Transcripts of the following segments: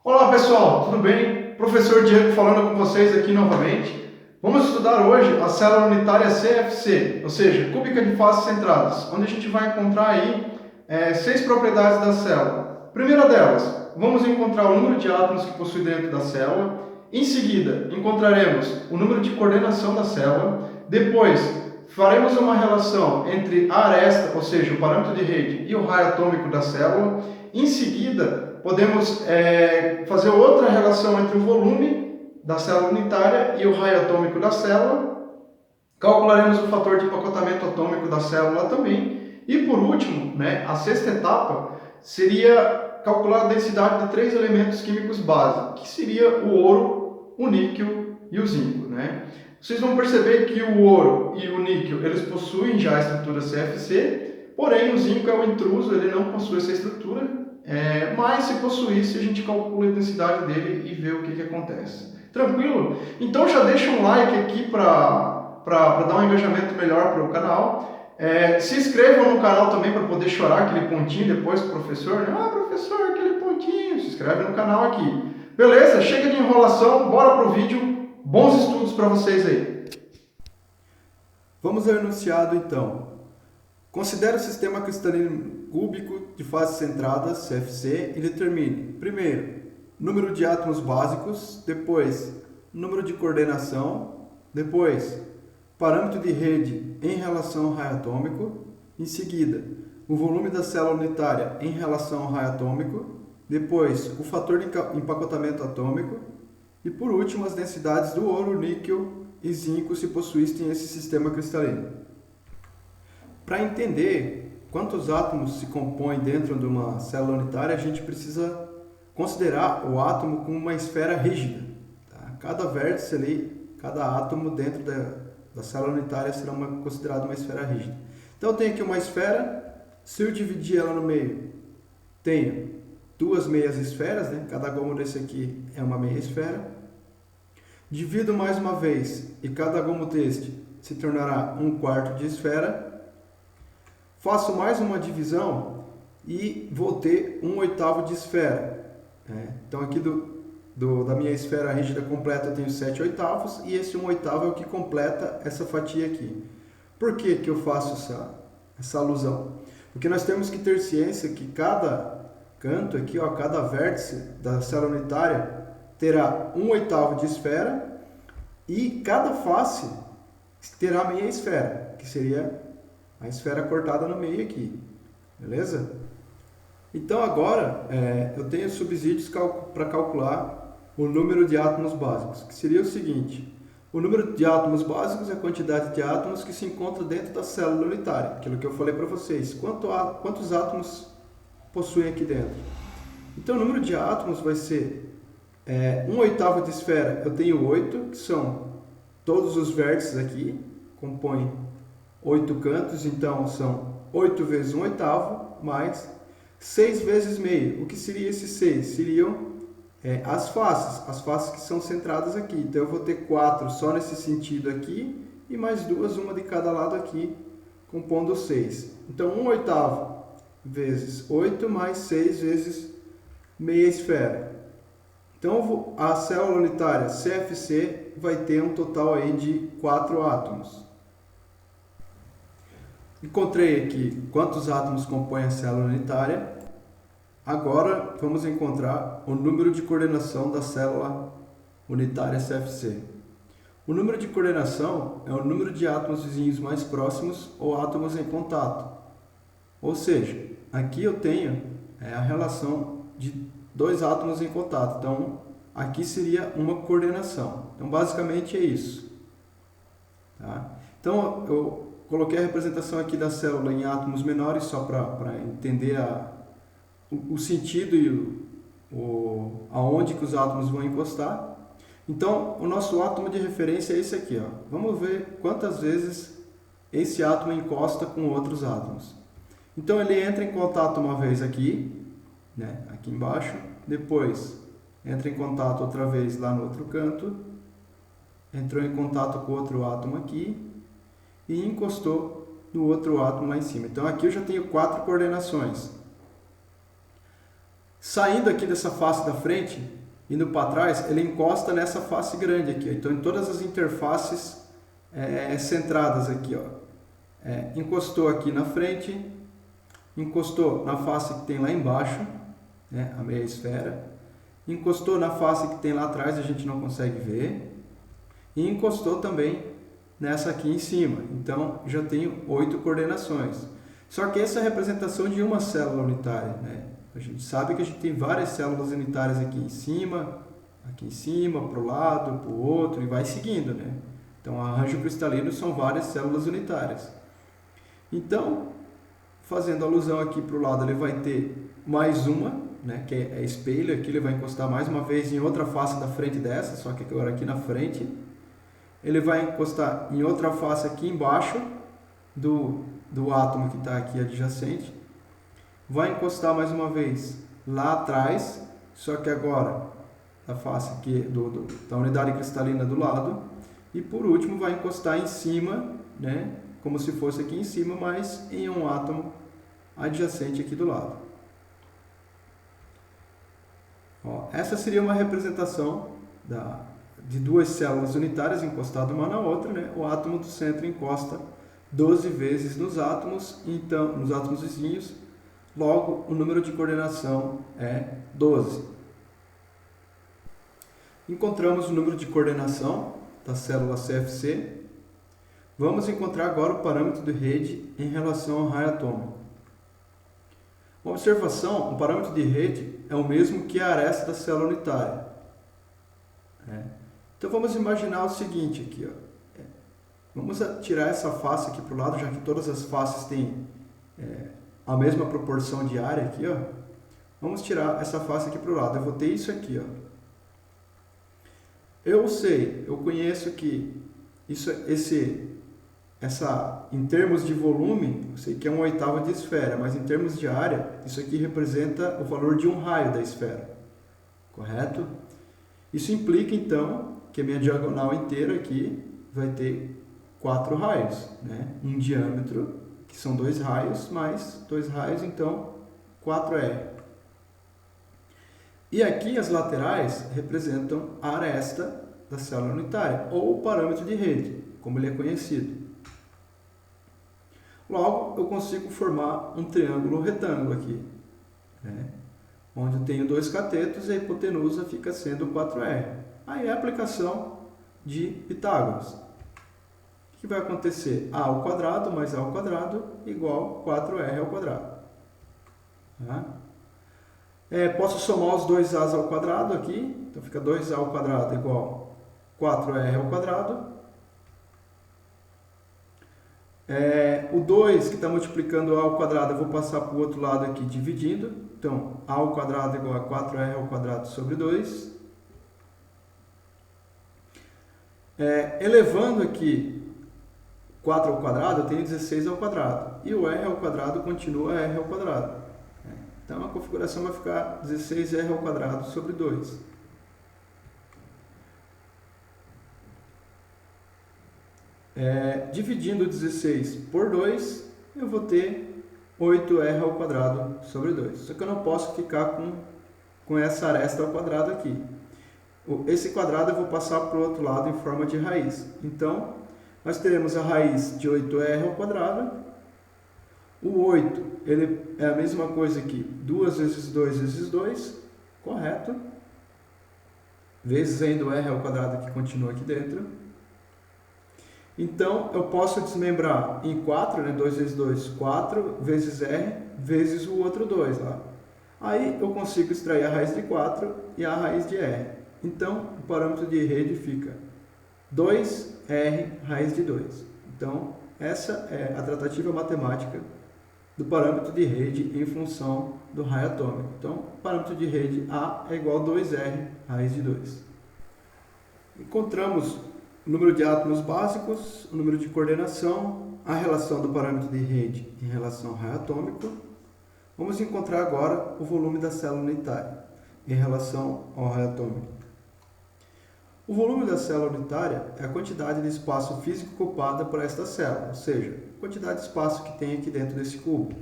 Olá pessoal, tudo bem? Professor Diego falando com vocês aqui novamente. Vamos estudar hoje a célula unitária CFC, ou seja, cúbica de faces centradas, onde a gente vai encontrar aí 6 propriedades da célula. Primeira delas, vamos encontrar o número de átomos que possui dentro da célula. Em seguida, encontraremos o número de coordenação da célula. Depois, faremos uma relação entre a aresta, ou seja, o parâmetro de rede, e o raio atômico da célula. Em seguida, podemos fazer outra relação entre o volume da célula unitária e o raio atômico da célula. Calcularemos o fator de empacotamento atômico da célula também. E por último, a sexta etapa seria calcular a densidade de 3 elementos químicos base, que seria o ouro, o níquel e o zinco. Vocês vão perceber que o ouro e o níquel eles possuem já a estrutura CFC, porém o zinco é o intruso, ele não possui essa estrutura. Mas se possuísse, a gente calcula a densidade dele e vê o que acontece. Tranquilo? Então já deixa um like aqui para dar um engajamento melhor para o canal. Se inscrevam no canal também para poder chorar aquele pontinho depois do professor. Professor, aquele pontinho. Se inscreve no canal aqui. Beleza? Chega de enrolação, bora pro vídeo. Bons estudos para vocês aí. Vamos ao enunciado então. Considere o sistema cristalino cúbico de faces centradas, CFC, e determine, primeiro, número de átomos básicos, depois, número de coordenação, depois, parâmetro de rede em relação ao raio atômico, em seguida, o volume da célula unitária em relação ao raio atômico, depois, o fator de empacotamento atômico, e por último, as densidades do ouro, níquel e zinco se possuíssem esse sistema cristalino. Para entender quantos átomos se compõem dentro de uma célula unitária, a gente precisa considerar o átomo como uma esfera rígida. Tá? Cada vértice ali, cada átomo dentro da célula unitária será considerado uma esfera rígida. Então eu tenho aqui uma esfera, se eu dividir ela no meio, tenho duas meias esferas, cada gomo desse aqui é uma meia esfera. Divido mais uma vez e cada gomo deste se tornará um quarto de esfera. Faço mais uma divisão e vou ter 1/8 de esfera. Então aqui da minha esfera rígida completa eu tenho 7/8 e esse 1/8 é o que completa essa fatia aqui. Por que eu faço essa alusão? Porque nós temos que ter ciência que cada canto aqui, cada vértice da célula unitária terá 1/8 de esfera e cada face terá meia esfera, que seria a esfera cortada no meio aqui, beleza? Então agora eu tenho subsídios para calcular o número de átomos básicos, que seria o seguinte: o número de átomos básicos é a quantidade de átomos que se encontra dentro da célula unitária, aquilo que eu falei para vocês, quantos átomos possuem aqui dentro. Então o número de átomos vai ser 1/8 de esfera, eu tenho 8, que são todos os vértices aqui, compõem 8 cantos, então são 8 vezes 1/8, mais 6 vezes meio. O que seria esses 6? Seriam as faces que são centradas aqui. Então eu vou ter 4 só nesse sentido aqui, e mais 2, uma de cada lado aqui, compondo 6. Então 1/8 vezes 8, mais 6 vezes meia esfera. Então a célula unitária CFC vai ter um total aí de 4 átomos. Encontrei aqui quantos átomos compõem a célula unitária. Agora vamos encontrar o número de coordenação da célula unitária CFC. O número de coordenação é o número de átomos vizinhos mais próximos ou átomos em contato. Ou seja, aqui eu tenho a relação de 2 átomos em contato. Então, aqui seria uma coordenação. Então, basicamente é isso. Tá? Então, eu coloquei a representação aqui da célula em átomos menores, só para entender o sentido e aonde que os átomos vão encostar. Então, o nosso átomo de referência é esse aqui. Vamos ver quantas vezes esse átomo encosta com outros átomos. Então, ele entra em contato uma vez aqui, aqui embaixo, depois entra em contato outra vez lá no outro canto, entrou em contato com outro átomo aqui, e encostou no outro átomo lá em cima. Então aqui eu já tenho 4 coordenações. Saindo aqui dessa face da frente, indo para trás, ele encosta nessa face grande aqui. Então, em todas as interfaces centradas aqui, ó. Encostou aqui na frente, encostou na face que tem lá embaixo, né, a meia esfera, encostou na face que tem lá atrás, a gente não consegue ver, e encostou também nessa aqui em cima. Então, já tenho 8 coordenações. Só que essa é a representação de uma célula unitária, né? A gente sabe que a gente tem várias células unitárias aqui em cima, para o lado, para o outro, e vai seguindo, né? Então, arranjo cristalino são várias células unitárias. Então, fazendo alusão aqui para o lado, ele vai ter mais uma, né, que é espelho. Aqui ele vai encostar mais uma vez em outra face da frente dessa, só que agora aqui na frente. Ele vai encostar em outra face aqui embaixo do átomo que está aqui adjacente. Vai encostar mais uma vez lá atrás, só que agora a face aqui da unidade cristalina do lado. E por último vai encostar em cima, né, como se fosse aqui em cima, mas em um átomo adjacente aqui do lado. Ó, essa seria uma representação de duas células unitárias encostadas uma na outra, né? O átomo do centro encosta 12 vezes nos átomos, então, nos átomos vizinhos, logo o número de coordenação é 12. Encontramos o número de coordenação da célula CFC. Vamos encontrar agora o parâmetro de rede em relação ao raio atômico. Uma observação, o parâmetro de rede é o mesmo que a aresta da célula unitária. Então vamos imaginar o seguinte aqui, ó. Vamos tirar essa face aqui para o lado, já que todas as faces têm a mesma proporção de área aqui, ó. Vamos tirar essa face aqui para o lado. Eu vou ter isso aqui, ó. Eu conheço que em termos de volume, eu sei que é 1/8 de esfera, mas em termos de área, isso aqui representa o valor de um raio da esfera, correto? Isso implica, então, que a minha diagonal inteira aqui vai ter 4 raios, né? Um diâmetro, que são 2 raios, mais 2 raios, então 4R. E aqui as laterais representam a aresta da célula unitária, ou o parâmetro de rede, como ele é conhecido. Logo, eu consigo formar um triângulo retângulo aqui, né? Onde eu tenho 2 catetos e a hipotenusa fica sendo 4R. Aí é a aplicação de Pitágoras. O que vai acontecer? A ao quadrado mais A ao quadrado igual 4R ao quadrado. Tá? Posso somar os dois A's ao quadrado aqui, então fica 2A ao quadrado igual 4R ao quadrado. O 2 que está multiplicando A ao quadrado, eu vou passar para o outro lado aqui dividindo. Então, A ao quadrado igual a 4R ao quadrado sobre 2. Elevando aqui 4 ao quadrado, eu tenho 16 ao quadrado. E o R ao quadrado continua R ao quadrado. Então, a configuração vai ficar 16R ao quadrado sobre 2. Dividindo 16 por 2, eu vou ter 8R ao quadrado sobre 2. Só que eu não posso ficar com essa aresta ao quadrado aqui. Esse quadrado eu vou passar para o outro lado em forma de raiz. Então, nós teremos a raiz de 8R ao quadrado. O 8, ele é a mesma coisa aqui, 2 vezes 2 vezes 2, correto? Vezes ainda o R ao quadrado que continua aqui dentro. Então, eu posso desmembrar em 4, né? 2 vezes 2, 4, vezes R, vezes o outro 2 lá. Aí, eu consigo extrair a raiz de 4 e a raiz de R. Então, o parâmetro de rede fica 2R raiz de 2. Então, essa é a tratativa matemática do parâmetro de rede em função do raio atômico. Então, o parâmetro de rede A é igual a 2R raiz de 2. Encontramos o número de átomos básicos, o número de coordenação, a relação do parâmetro de rede em relação ao raio atômico. Vamos encontrar agora o volume da célula unitária em relação ao raio atômico. O volume da célula unitária é a quantidade de espaço físico ocupada por esta célula, ou seja, a quantidade de espaço que tem aqui dentro desse cubo.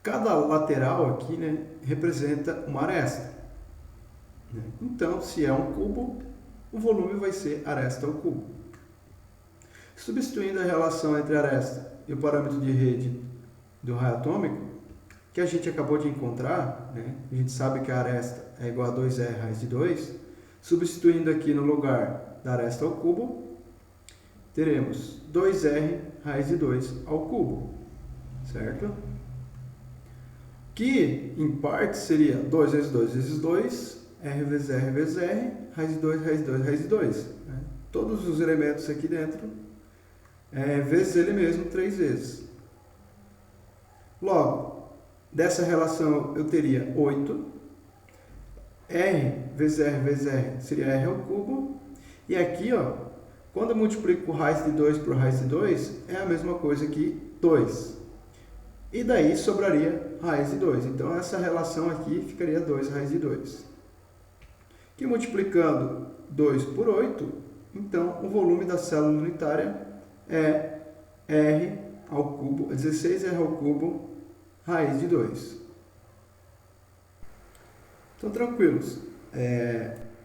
Cada lateral aqui, né, representa uma aresta. Então, se é um cubo, o volume vai ser aresta ao cubo. Substituindo a relação entre a aresta e o parâmetro de rede do raio atômico, que a gente acabou de encontrar, né, a gente sabe que a aresta é igual a 2R raiz de 2, substituindo aqui no lugar da aresta ao cubo, teremos 2R raiz de 2 ao cubo, certo? Que, em parte, seria 2 vezes 2 vezes 2, R vezes R vezes R, raiz de 2, raiz de 2, raiz de 2. Né? Todos os elementos aqui dentro, vezes ele mesmo 3 vezes. Logo, dessa relação eu teria 8. R vezes R seria R ao cubo. E aqui, ó, quando eu multiplico raiz de 2 por raiz de 2, é a mesma coisa que 2. E daí sobraria raiz de 2. Então, essa relação aqui ficaria 2 raiz de 2. Que multiplicando 2 por 8, então o volume da célula unitária é R ao cubo, 16R ao cubo, raiz de 2. Então, tranquilos.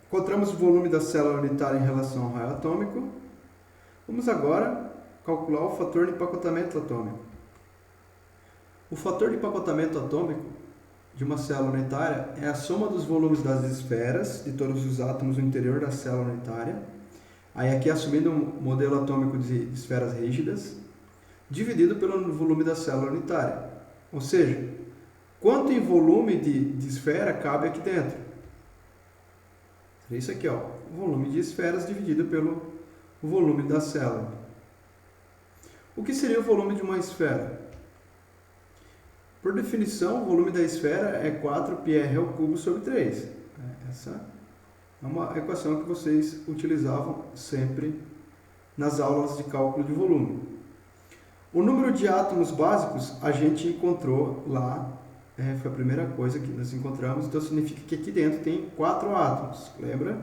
Encontramos o volume da célula unitária em relação ao raio atômico. Vamos agora calcular o fator de empacotamento atômico. O fator de empacotamento atômico de uma célula unitária é a soma dos volumes das esferas de todos os átomos no interior da célula unitária, aí aqui assumindo um modelo atômico de esferas rígidas, dividido pelo volume da célula unitária. Ou seja, quanto em volume de esfera cabe aqui dentro? Seria isso aqui, ó, o volume de esferas dividido pelo volume da célula. O que seria o volume de uma esfera? Por definição, o volume da esfera é 4πr ao cubo sobre 3. Essa é uma equação que vocês utilizavam sempre nas aulas de cálculo de volume. O número de átomos básicos a gente encontrou lá, foi a primeira coisa que nós encontramos, então significa que aqui dentro tem 4 átomos, lembra?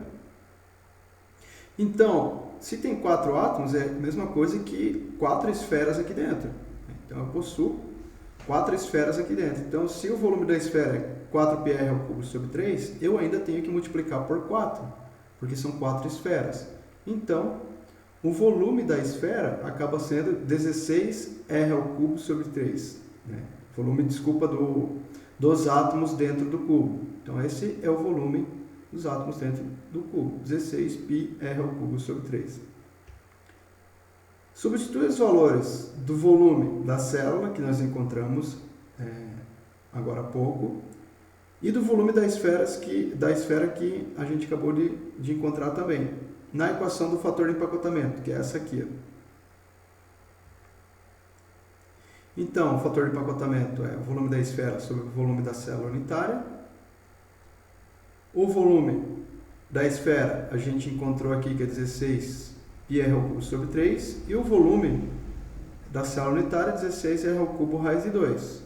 Então, se tem 4 átomos, é a mesma coisa que 4 esferas aqui dentro. Então, eu possuo 4 esferas aqui dentro. Então, se o volume da esfera é 4πr ao cubo sobre 3, eu ainda tenho que multiplicar por 4, porque são 4 esferas. Então, o volume da esfera acaba sendo 16R ao cubo sobre 3. Né? Volume, desculpa, dos átomos dentro do cubo. Então, esse é o volume dos átomos dentro do cubo. 16πr ao cubo sobre 3. Substitui os valores do volume da célula, que nós encontramos agora há pouco, e do volume da esfera que a gente acabou de encontrar também, na equação do fator de empacotamento, que é essa aqui. Então, o fator de empacotamento é o volume da esfera sobre o volume da célula unitária. O volume da esfera a gente encontrou aqui que é 16 πr ao cubo sobre 3, e o volume da célula unitária 16R ao cubo raiz de 2.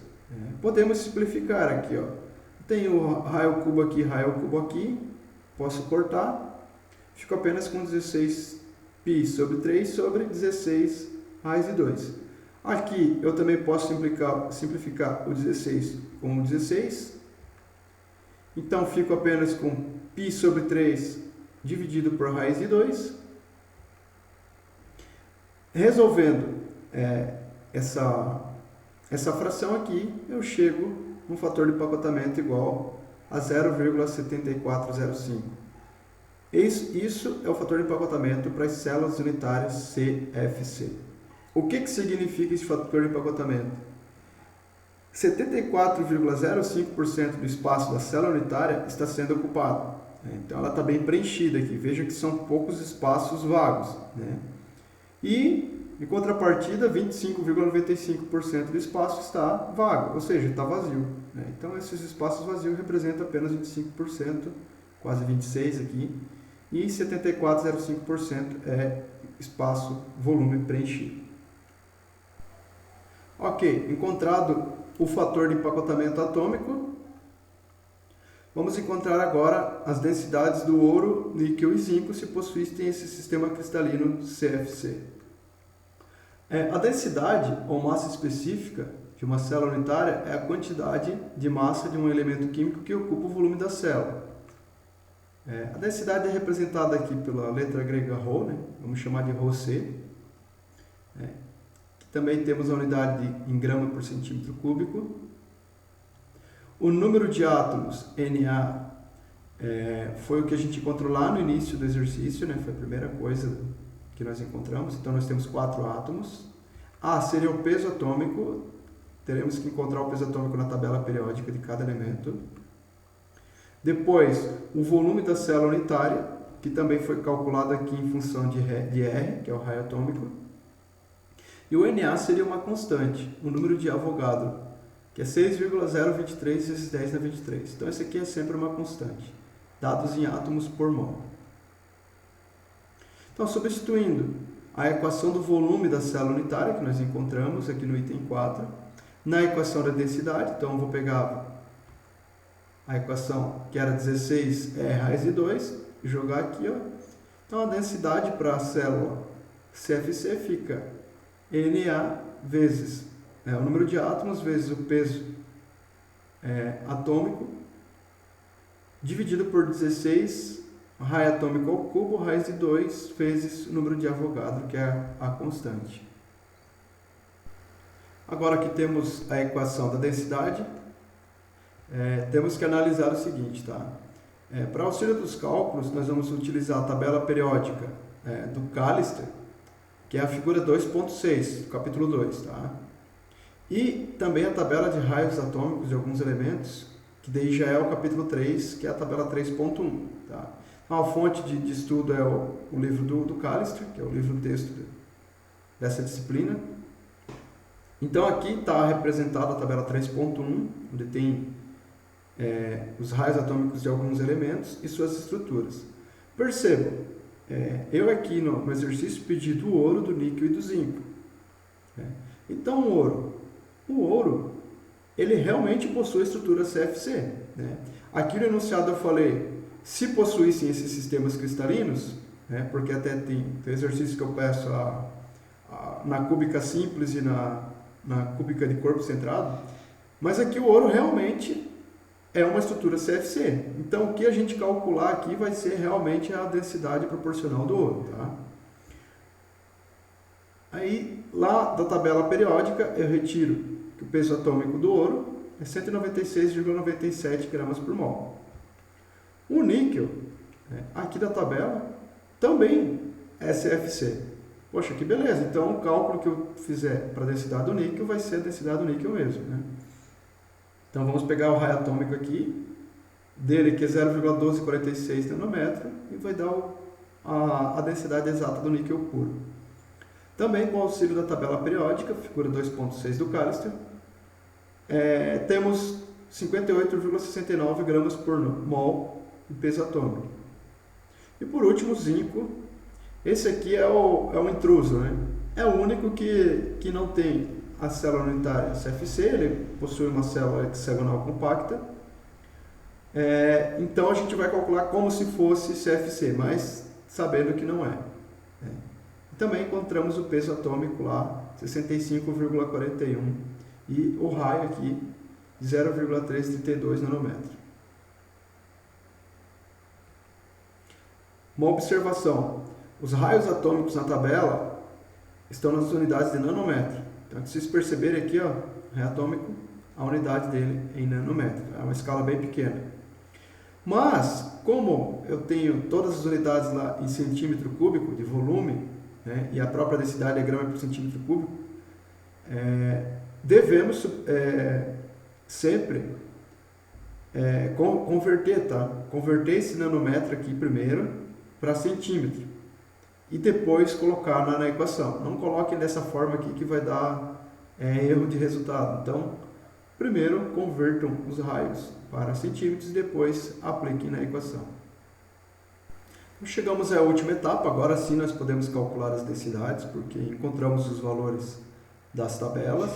Podemos simplificar aqui, ó. Tenho raio ao cubo aqui, posso cortar, fico apenas com 16π sobre 3 sobre 16 raiz de 2. Aqui eu também posso simplificar o 16 com o 16, então fico apenas com π sobre 3 dividido por raiz de 2. Resolvendo essa fração aqui, eu chego no fator de empacotamento igual a 0,7405. Isso é o fator de empacotamento para as células unitárias CFC. O que significa esse fator de empacotamento? 74,05% do espaço da célula unitária está sendo ocupado. Então, ela está bem preenchida aqui. Veja que são poucos espaços vagos, né? E, em contrapartida, 25,95% do espaço está vago, ou seja, está vazio. Então, esses espaços vazios representam apenas 25%, quase 26% aqui, e 74,05% é espaço, volume preenchido. Ok, encontrado o fator de empacotamento atômico, vamos encontrar agora as densidades do ouro, níquel e zinco se possuíssem esse sistema cristalino CFC. A densidade ou massa específica de uma célula unitária é a quantidade de massa de um elemento químico que ocupa o volume da célula. A densidade é representada aqui pela letra grega ρ, né? Vamos chamar de ρC. Também temos a unidade em grama por centímetro cúbico. O número de átomos, Na, foi o que a gente encontrou lá no início do exercício, né? Foi a primeira coisa que nós encontramos. Então, nós temos 4 átomos. A seria o peso atômico. Teremos que encontrar o peso atômico na tabela periódica de cada elemento. Depois, o volume da célula unitária, que também foi calculado aqui em função de R, que é o raio atômico. E o Na seria uma constante, o número de Avogadro, que é 6,023 vezes 10 na 23. Então, esse aqui é sempre uma constante, dados em átomos por mol. Então, substituindo a equação do volume da célula unitária, que nós encontramos aqui no item 4, na equação da densidade, então eu vou pegar a equação que era 16 raiz de 2 e jogar aqui, ó. Então, a densidade para a célula CFC fica Na vezes o número de átomos vezes o peso atômico, dividido por 16, raio atômico ao cubo, raiz de 2, vezes o número de Avogadro, que é a constante. Agora aqui temos a equação da densidade. Temos que analisar o seguinte, tá? Para auxílio dos cálculos, nós vamos utilizar a tabela periódica do Callister, que é a figura 2.6, do capítulo 2, tá? E também a tabela de raios atômicos de alguns elementos, que daí já é o capítulo 3, que é a tabela 3.1, tá? A fonte de estudo é o livro do Callister, que é o livro-texto dessa disciplina. Então, aqui está representada a tabela 3.1, onde tem os raios atômicos de alguns elementos e suas estruturas. Percebam, eu aqui no exercício pedi do ouro, do níquel e do zinco. Então, o ouro, ele realmente possui a estrutura CFC. Aqui no enunciado eu falei, se possuíssem esses sistemas cristalinos, porque até tem exercício que eu peço na cúbica simples e na cúbica de corpo centrado, mas aqui o ouro realmente é uma estrutura CFC. Então, o que a gente calcular aqui vai ser realmente a densidade proporcional do ouro, tá? Aí, lá da tabela periódica, eu retiro que o peso atômico do ouro é 196,97 gramas por mol. O níquel, aqui da tabela, também é CFC. Poxa, que beleza. Então, o cálculo que eu fizer para a densidade do níquel vai ser a densidade do níquel mesmo, né? Então, vamos pegar o raio atômico aqui, dele que é 0,1246 nanômetro, e vai dar a densidade exata do níquel puro. Também, com o auxílio da tabela periódica, figura 2.6 do Callister, temos 58,69 gramas por mol de peso atômico. E por último, o zinco. Esse aqui é o intruso, né? É o único que não tem a célula unitária CFC, ele possui uma célula hexagonal compacta. Então a gente vai calcular como se fosse CFC, mas sabendo que não é. Também encontramos o peso atômico lá, 65,41, e o raio aqui, 0,332 nanômetro. Uma observação: os raios atômicos na tabela estão nas unidades de nanômetro. Então, se vocês perceberem aqui, ó, raio atômico, a unidade dele é em nanômetro, é uma escala bem pequena. Mas, como eu tenho todas as unidades lá em centímetro cúbico de volume, e a própria densidade é grama por centímetro cúbico, devemos sempre converter, tá? Converter esse nanômetro aqui primeiro para centímetro e depois colocar na equação. Não coloquem dessa forma aqui que vai dar erro de resultado. Então, primeiro convertam os raios para centímetros e depois apliquem na equação. Chegamos à última etapa, agora sim nós podemos calcular as densidades, porque encontramos os valores das tabelas.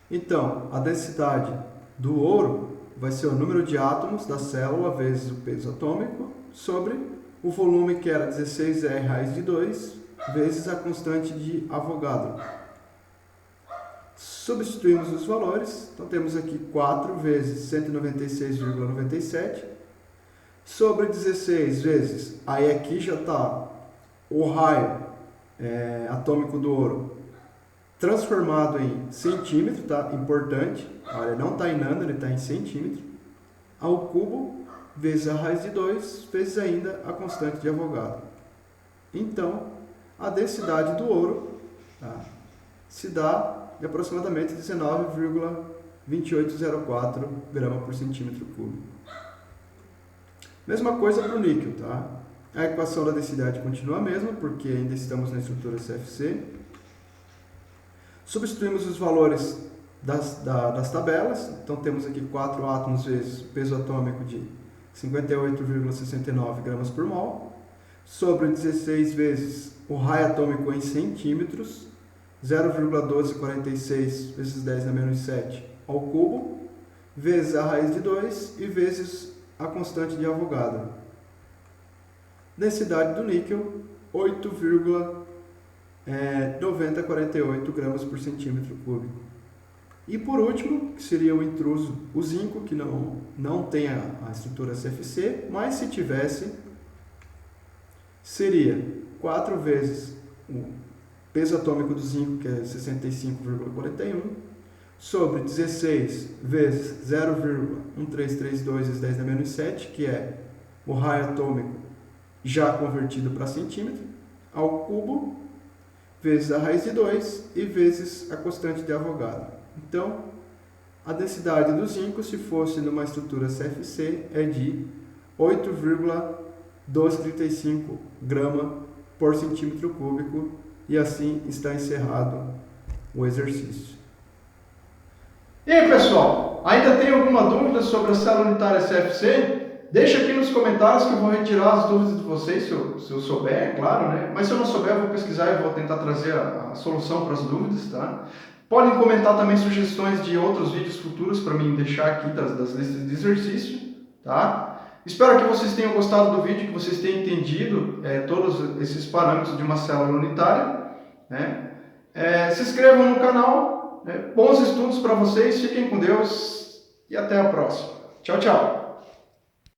Então, a densidade do ouro vai ser o número de átomos da célula vezes o peso atômico sobre o volume, que era 16 raiz de 2, vezes a constante de Avogadro. Substituímos os valores, então temos aqui 4 vezes 196,97 sobre 16 vezes, aí aqui já está o raio atômico do ouro transformado em centímetro, tá? Importante, olha, não está em nano, ele está em centímetro, ao cubo vezes a raiz de 2 vezes ainda a constante de Avogadro. Então, a densidade do ouro, tá, se dá de aproximadamente 19,2804 gramas por centímetro cúbico. Mesma coisa para o níquel, tá? A equação da densidade continua a mesma, porque ainda estamos na estrutura CFC. Substituímos os valores das tabelas, então temos aqui 4 átomos vezes peso atômico de 58,69 gramas por mol, sobre 16 vezes o raio atômico em centímetros, 0,1246 vezes 10 na menos 7 ao cubo, vezes a raiz de 2 e vezes a constante de Avogadro. Densidade do níquel, 8,9048 gramas por centímetro cúbico. E por último, que seria o intruso, o zinco, que não tem a estrutura CFC, mas se tivesse, seria 4 vezes o peso atômico do zinco, que é 65,41, sobre 16 vezes 0,1332 vezes 10 na menos 7, que é o raio atômico já convertido para centímetro, ao cubo, vezes a raiz de 2 e vezes a constante de Avogadro. Então, a densidade do zinco, se fosse numa estrutura CFC, é de 8,1235 gramas por centímetro cúbico, e assim está encerrado o exercício. E aí, pessoal, ainda tem alguma dúvida sobre a célula unitária CFC? Deixa aqui nos comentários que eu vou retirar as dúvidas de vocês, se eu souber, é claro, né? Mas se eu não souber, eu vou pesquisar e vou tentar trazer a solução para as dúvidas, tá? Podem comentar também sugestões de outros vídeos futuros para mim deixar aqui das listas de exercício, tá? Espero que vocês tenham gostado do vídeo, que vocês tenham entendido todos esses parâmetros de uma célula unitária, né? Se inscrevam no canal, né? Bons estudos para vocês, fiquem com Deus e até a próxima. Tchau, tchau!